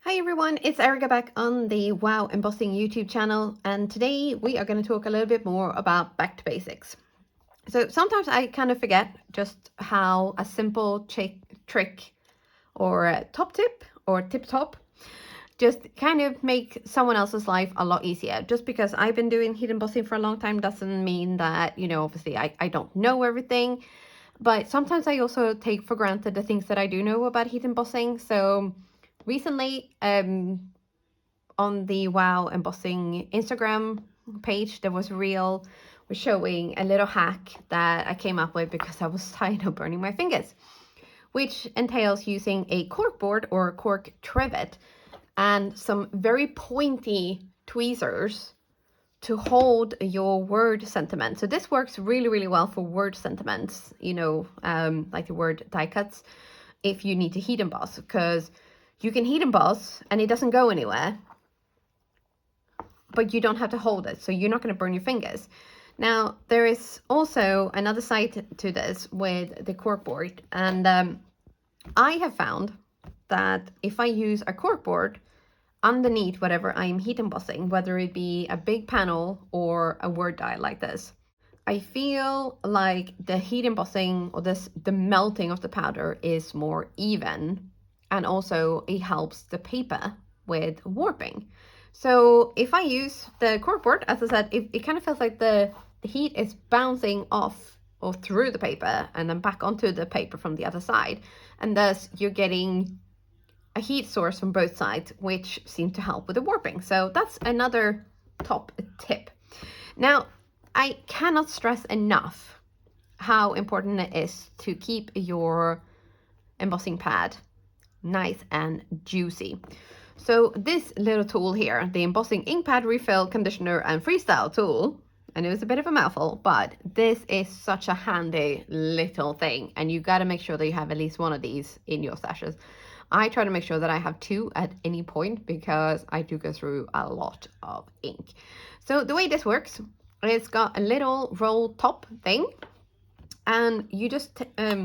Hi everyone, it's Erica back on the Wow Embossing YouTube channel, and today we are going to talk a little bit more about back to basics. So sometimes I kind of forget just how a simple trick or a top tip or tip top just kind of make someone else's life a lot easier. Just because I've been doing heat embossing for a long time doesn't mean that, obviously I don't know everything, but sometimes I also take for granted the things that I do know about heat embossing. So recently, on the Wow Embossing Instagram page, there was a reel showing a little hack that I came up with because I was tired of burning my fingers, which entails using a cork board or cork trivet and some very pointy tweezers to hold your word sentiment. So this works really, really well for word sentiments, like the word die cuts, if you need to heat emboss, because you can heat emboss and it doesn't go anywhere, but you don't have to hold it, so you're not going to burn your fingers. Now, there is also another side to this with the corkboard, and I have found that if I use a corkboard underneath whatever I'm heat embossing, whether it be a big panel or a word die like this, I feel like the heat embossing or the melting of the powder is more even, and also it helps the paper with warping. So if I use the corkboard, as I said, it kind of feels like the heat is bouncing off or through the paper and then back onto the paper from the other side. And thus you're getting a heat source from both sides, which seems to help with the warping. So that's another top tip. Now, I cannot stress enough how important it is to keep your embossing pad nice and juicy. So this little tool here, the Embossing Ink Pad Refill Conditioner and Freestyle tool, and it was a bit of a mouthful, but this is such a handy little thing, and you got to make sure that you have at least one of these in your stashes. I try to make sure that I have two at any point because I do go through a lot of ink. So the way this works, it's got a little roll top thing, and you just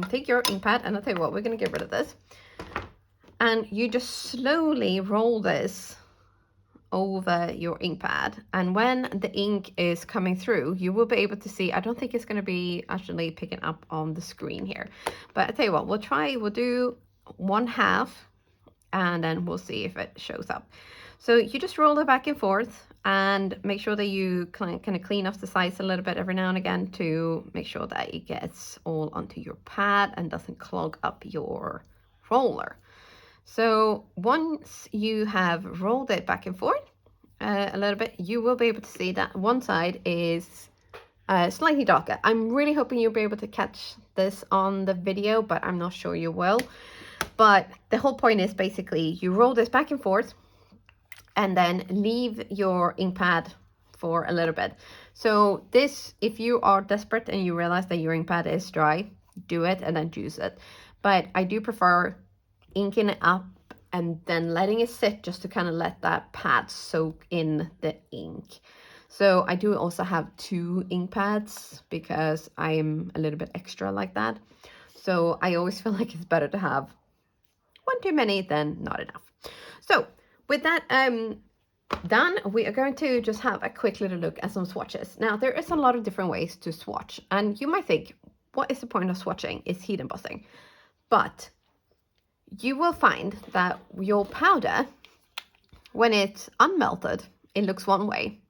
take your ink pad, and I'll tell you what, we're going to get rid of this. And you just slowly roll this over your ink pad. And when the ink is coming through, you will be able to see, I don't think it's going to be actually picking up on the screen here, but I'll tell you what, we'll do 1/2 and then we'll see if it shows up. So you just roll it back and forth and make sure that you kind of clean off the sides a little bit every now and again to make sure that it gets all onto your pad and doesn't clog up your roller. So once you have rolled it back and forth a little bit, you will be able to see that one side is slightly darker. I'm really hoping you'll be able to catch this on the video, but I'm not sure you will. But the whole point is basically you roll this back and forth and then leave your ink pad for a little bit. So this, if you are desperate and you realize that your ink pad is dry, do it and then juice it. But I do prefer inking it up and then letting it sit just to kind of let that pad soak in the ink. So I do also have 2 ink pads because I'm a little bit extra like that. So I always feel like it's better to have one too many than not enough. So with that done, we are going to just have a quick little look at some swatches. Now, there is a lot of different ways to swatch, and you might think, what is the point of swatching? It's heat embossing. But you will find that your powder, when it's unmelted, it looks one way.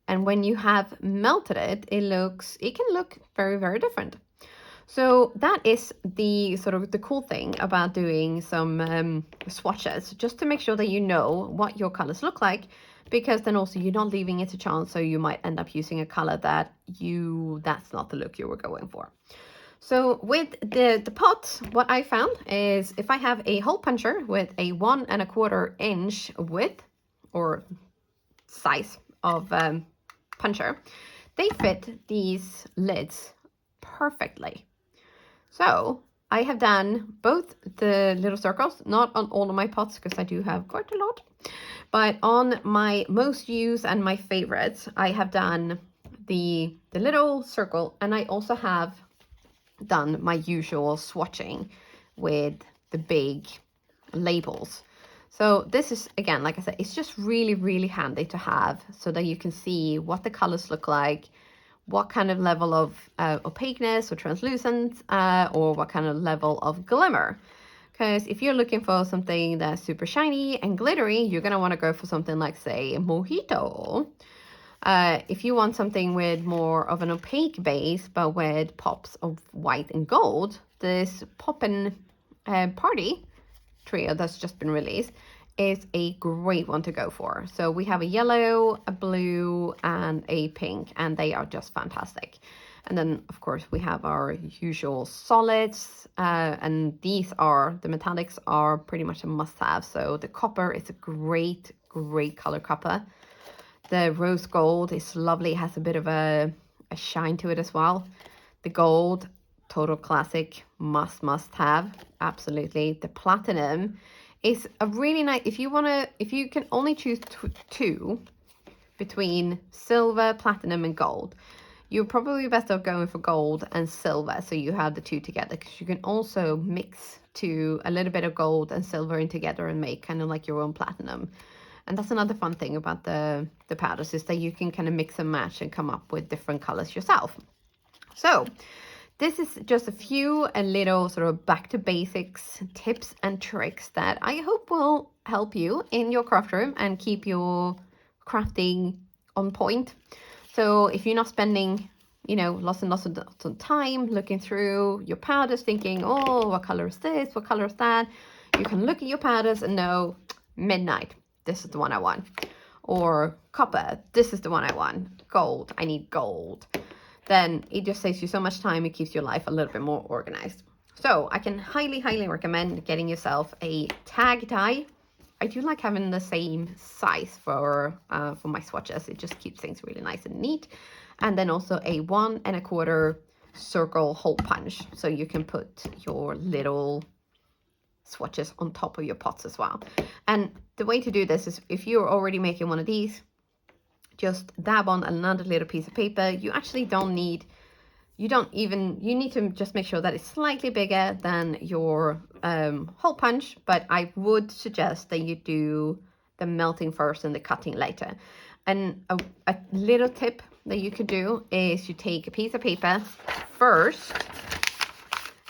And when you have melted it, it can look very, very different. So that is the sort of the cool thing about doing some swatches, just to make sure that you know what your colors look like, because then also you're not leaving it to chance. So you might end up using a color that's not the look you were going for. So with the pot, what I found is if I have a hole puncher with a 1 1/4 inch width or size of puncher, they fit these lids perfectly. So I have done both the little circles, not on all of my pots because I do have quite a lot, but on my most used and my favorites, I have done the little circle, and I also have done my usual swatching with the big labels. So this is, again, like I said, it's just really, really handy to have so that you can see what the colors look like, what kind of level of opaqueness or translucence, or what kind of level of glimmer. Because if you're looking for something that's super shiny and glittery, you're going to want to go for something like, say, Mojito. If you want something with more of an opaque base, but with pops of white and gold, this Poppin' Party trio that's just been released is a great one to go for. So we have a yellow, a blue, and a pink, and they are just fantastic. And then, of course, we have our usual solids, and these are, the metallics are pretty much a must-have. So the copper is a great, great color copper. The rose gold is lovely, it has a bit of a shine to it as well. The gold, total classic, must have, absolutely. The platinum is a really nice, if you can only choose two between silver, platinum, and gold, you're probably best off going for gold and silver, so you have the two together, because you can also mix to a little bit of gold and silver in together and make kind of like your own platinum. And that's another fun thing about the powders, is that you can kind of mix and match and come up with different colors yourself. So this is just a few little sort of back to basics tips and tricks that I hope will help you in your craft room and keep your crafting on point. So if you're not spending, lots and lots of time looking through your powders thinking, oh, what color is this? What color is that? You can look at your powders and know, midnight, this is the one I want. Or copper, this is the one I want. Gold, I need gold. Then it just saves you so much time. It keeps your life a little bit more organized. So I can highly, highly recommend getting yourself a tag die. I do like having the same size for my swatches. It just keeps things really nice and neat. And then also a 1 1/4 circle hole punch, so you can put your little swatches on top of your pots as well. And the way to do this is, if you're already making one of these, just dab on another little piece of paper. You actually don't need, you need to just make sure that it's slightly bigger than your hole punch, but I would suggest that you do the melting first and the cutting later. And a little tip that you could do is you take a piece of paper first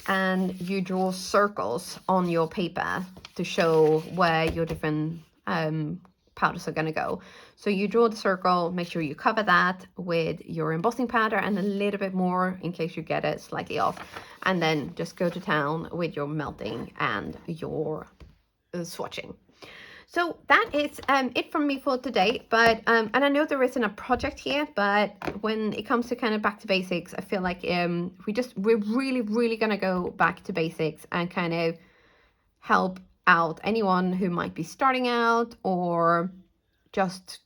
and you draw circles on your paper to show where your different powders are going to go. So you draw the circle, make sure you cover that with your embossing powder and a little bit more in case you get it slightly off, and then just go to town with your melting and your swatching. So that is it from me for today. But and I know there isn't a project here, but when it comes to kind of back to basics, I feel like we're really gonna go back to basics and kind of help out anyone who might be starting out or just,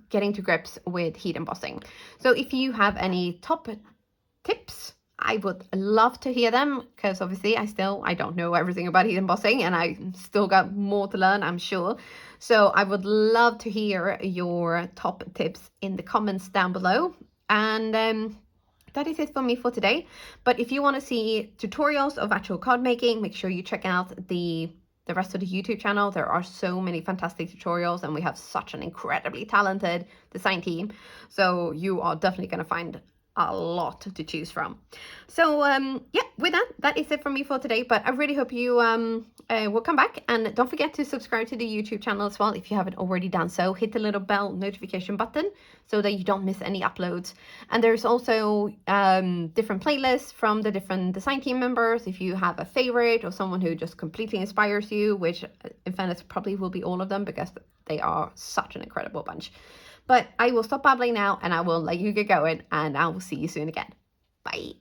getting to grips with heat embossing. So if you have any top tips, I would love to hear them, because obviously I don't know everything about heat embossing, and I still got more to learn, I'm sure. So I would love to hear your top tips in the comments down below. And that is it for me for today. But if you want to see tutorials of actual card making, make sure you check out the rest of the YouTube channel. There are so many fantastic tutorials, and we have such an incredibly talented design team. So you are definitely going to find a lot to choose from. So yeah, with that is it from me for today. But I really hope you will come back, and don't forget to subscribe to the YouTube channel as well if you haven't already done so. Hit the little bell notification button so that you don't miss any uploads. And there's also different playlists from the different design team members. If you have a favorite or someone who just completely inspires you, which in fairness probably will be all of them, because they are such an incredible bunch. But I will stop babbling now, and I will let you get going, and I will see you soon again. Bye.